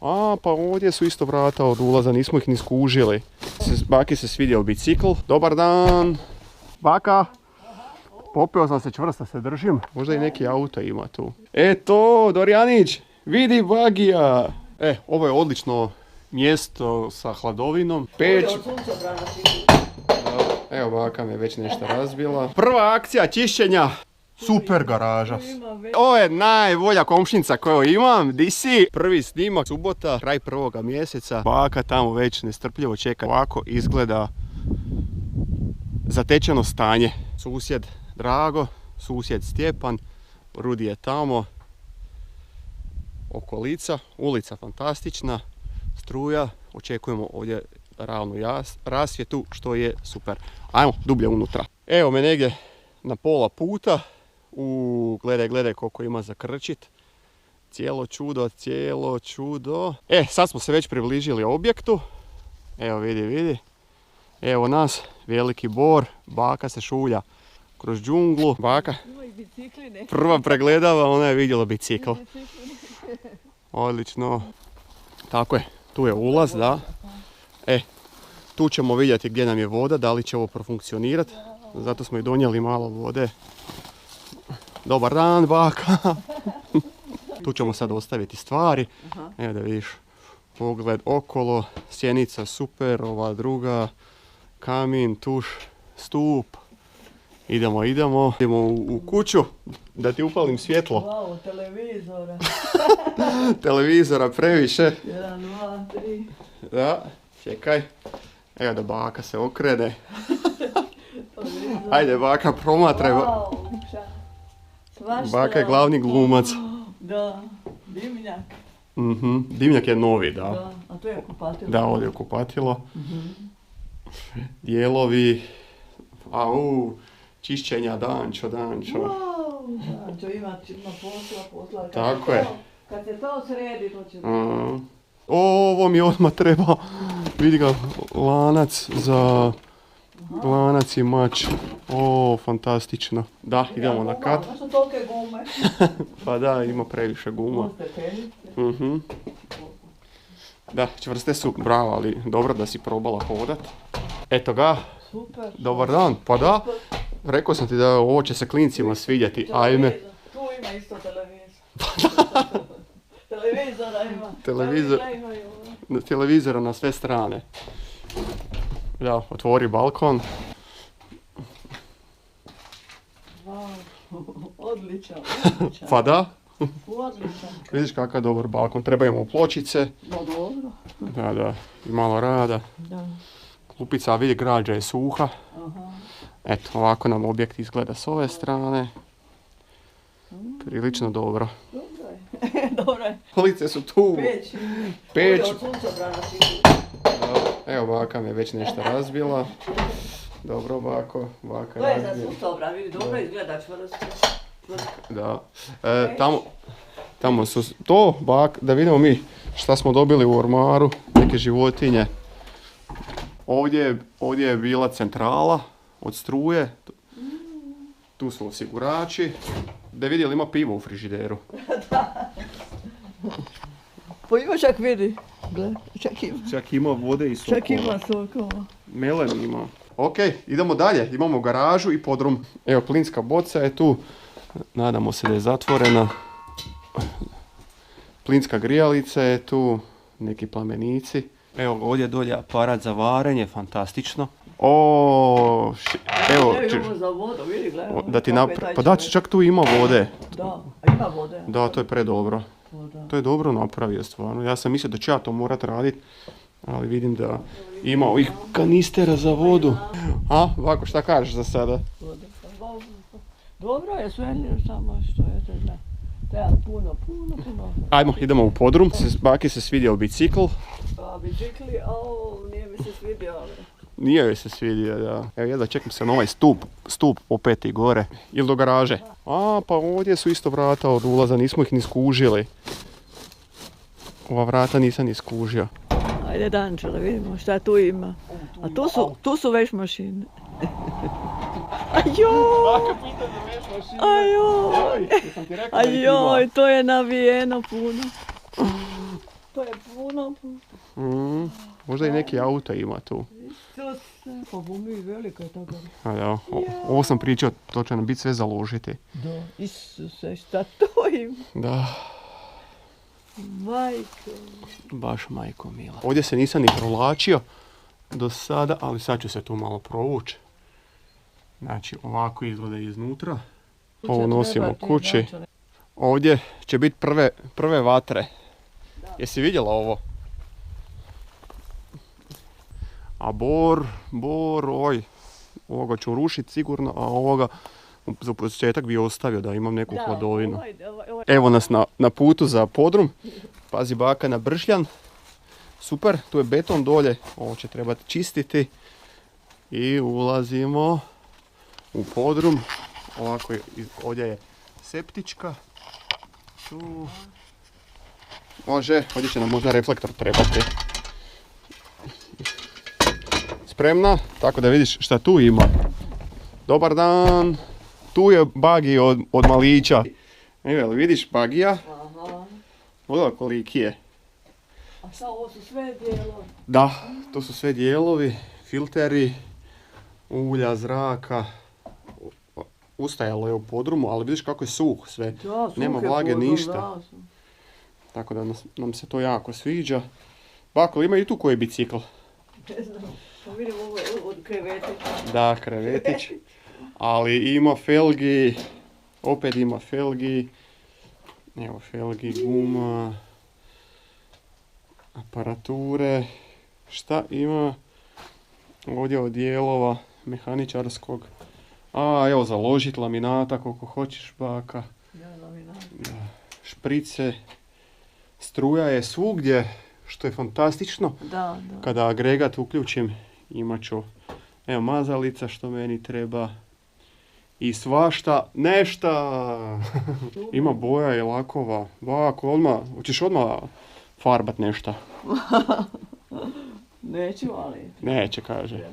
A, pa ovdje su isto vrata od ulaza, nismo ih ni skužili. Baki se svidio bicikl. Dobar dan. Baka. Popeo sam se, čvrsto se držim. Možda i neki auto ima tu. Eto, Dorjanić, vidi bagija. Ovo je odlično mjesto sa hladovinom. Peć. Evo, baka me već nešto razbila. Prva akcija čišćenja. Super garaža. Ovo je najbolja komšinica koju imam. Di si? Prvi snimak, subota, kraj prvoga mjeseca. Baka tamo već nestrpljivo čeka. Ovako izgleda zatečeno stanje. Susjed Drago, susjed Stjepan, Rudi je tamo. Okolica, ulica fantastična, struja, očekujemo ovdje ravnu rasvjetu, što je super. Ajmo dublje unutra. Evo me negdje na pola puta. Gledaj koliko ima za krčit. Cijelo čudo. Sad smo se već približili objektu. Evo vidi. Evo nas, veliki bor, baka se šulja kroz džunglu. Baka prva pregledava, ona je vidjela bicikl. Odlično. Tako je, tu je ulaz, da. Tu ćemo vidjeti gdje nam je voda, da li će ovo profunkcionirati. Zato smo i donijeli malo vode. Dobar dan, baka. Tu ćemo sad ostaviti stvari. Evo da vidiš pogled okolo, sjenica super, ova druga, kamin, tuš, stup. Idemo u kuću da ti upalim svjetlo. Wow, televizora. Televizora previše. 1, 2, 3. Da, čekaj. Evo da baka se okrene. Ajde baka, promatraj. Wow, baka je glavni glumac. Da, dimnjak. Dimnjak je novi, da. A to je kupatilo. Da, ovdje je kupatilo. Dijelovi. Čišćenja, dančo. Wow, dančo ima posla. Tako je. Kad se to sredi, to će... Ovo mi odmah treba. Vidi ga, lanac za... Lanac i mač. Fantastično. Da, idemo na kat. Znaš su tolike gume? Pa da, ima previše guma. Da, čvrste su, bravo, ali dobro da si probala hodat. Eto ga. Super. Dobar dan. Pa da, rekao sam ti da ovo će se klincima svidjeti. Ajme. Tu ima isto televizor. Televizora ima. Televizora na sve strane. Da, otvori balkon. Wow, odličan. Pa da. Odličan. Vidiš kakav dobar balkon. Trebamo pločice. Dobro. Da, i malo rada. Da. Klupica, vidi, građa je suha. Eto, ovako nam objekt izgleda s ove strane. Prilično dobro. Dobro je. Police su tu. Peć. Od sunca brana sidi. Evo, baka me već nešto razbila. Dobro, baka to je za sustav, bra, vidi, dobro izgleda čvrsto. Da. Tamo su to, da vidimo mi šta smo dobili u ormaru, neke životinje. Ovdje je bila centrala od struje. Tu su osigurači. Da vidi li ima pivo u frižideru. Da. Pa ima čak vidi. Gle, čak ima vode i sokova. Čak ima sokova. Melen ima. Ok, idemo dalje. Imamo garažu i podrum. Evo, plinska boca je tu. Nadamo se da je zatvorena. Plinska grijalica je tu. Neki plamenici. Evo, ovdje dolje aparat za varenje. Fantastično. Evo, za vodu, vidi, gledaj. Pa da, čak tu ima vode. Da, ima vode. Da, to je predobro. To je dobro napravio stvarno. Ja sam mislio da ću ja to morat raditi, ali vidim da ima ovih kanistera za vodu. Ovako, šta kažeš za sada? Dobro je sve, samo što je to ne. Treba puno. Ajmo, idemo u podrum. Baki se svidio bicikl. Bicikli, nije mi se svidio, ali... Nije joj se svidio, da. Evo, jedva čekam se na ovaj stup opeti gore. Ili do garaže. Pa ovdje su isto vrata od ulaza, nismo ih ni skužili. Ova vrata nisam ni skužio. Ajde Dančo, da vidimo šta tu ima. A tu su veš mašine. Ajoj! Ajoj, to je navijeno puno. To je puno. Možda i neki auto ima tu. Pa bumi velika je tako. A ja, ovo sam pričao, to će nam biti sve založiti. Da, Isuse, šta to ima? Da, Majko. baš majko mila. Ovdje se nisam ni provlačio do sada, ali sad ću se tu malo provući. Znači, ovako izgleda iznutra. Ovo nosimo kući. Ovdje će biti prve vatre. Jesi vidjela ovo? A bor, ovoga ću rušiti sigurno, a ovoga za početak bi ostavio da imam neku hladovinu. Evo nas na putu za podrum. Pazi baka na bršljan. Super, tu je beton dolje, ovo će trebati čistiti. I ulazimo u podrum. Ovako, ovdje je septička. Tu. Može, ovdje će nam možda reflektor trebati. Spremna, tako da vidiš šta tu ima. Dobar dan. Tu je bagi od malića. Evo, vidiš bagija? Aha. Odla koliki je. A sad ovo su sve dijelovi? Da, to su sve dijelovi, filteri, ulja, zraka. Ustajalo je u podrumu, ali vidiš kako je suh sve. Da, nema vlage, ništa. Tako da nam se to jako sviđa. Bako, ima i tu koji bicikl? Ne znam, pa vidim ovo od krevetića. Da, krevetić. Ali ima felgi, opet ima felgi. Evo felgi, guma, aparature. Šta ima? Ovdje od dijelova mehaničarskog. A, evo založit laminata koliko hoćeš baka. Ja, laminat. Šprice. Struja je svugdje, što je fantastično. Da. Kada agregat uključim, imat ću evo mazalica što meni treba. I svašta, nešta. Ima boja i lakova. Ovako, odmah, hoćeš odmah farbat nešto? Neću, ali... Neće, kaže.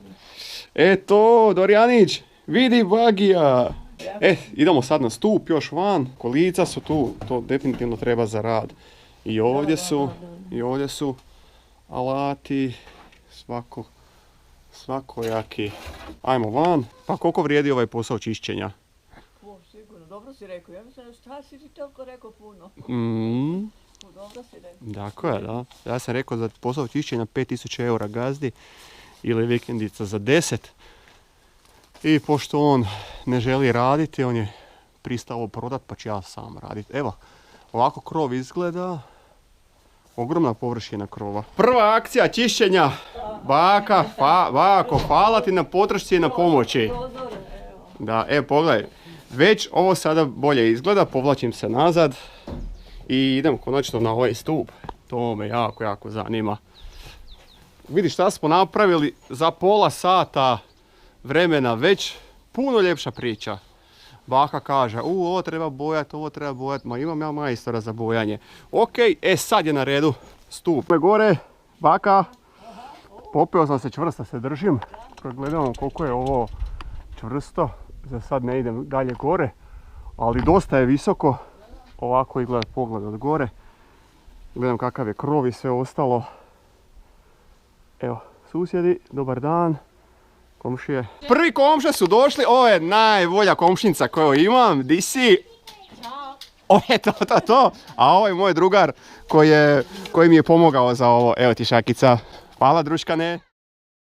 Eto, Dorjanić, vidi bagija. Idemo sad na stup, još van. Kolica su tu, to definitivno treba za rad. I ovdje su alati, svakojaki. Ajmo van. Pa koliko vrijedi ovaj posao čišćenja? O, sigurno, dobro si rekao. Ja mislim, šta si ti toliko rekao puno? Dobro si rekao. Dakle, da. Ja sam rekao za posao čišćenja 5000 eura gazdi ili vikendica za 10. I pošto on ne želi raditi, on je pristao prodat, pa ću ja sam raditi. Evo, ovako krov izgleda. Ogromna površina krova. Prva akcija čišćenja. Baka, bako, hvala ti na podršci i na pomoći. Da, pogledaj. Već ovo sada bolje izgleda, povlačim se nazad i idem konačno na ovaj stup. To me jako zanima. Vidiš šta smo napravili za pola sata vremena, već puno ljepša priča. Baka kaže, ovo treba bojati, ma imam ja majstora za bojanje. Ok, sad je na redu stup. Gore, baka, popeo sam se čvrsto, se držim. Gledamo koliko je ovo čvrsto, za sad ne idem dalje gore, ali dosta je visoko. Ovako izgleda pogled od gore. Gledam kakav je krov i sve ostalo. Evo, susjedi, dobar dan. Komšije. Prvi komše su došli, ovo je najbolja komšinica koju imam, di si? Ćao. Ovo je to. A ovo je moj drugar koji mi je pomogao za ovo. Evo ti šakica. Hvala druškane.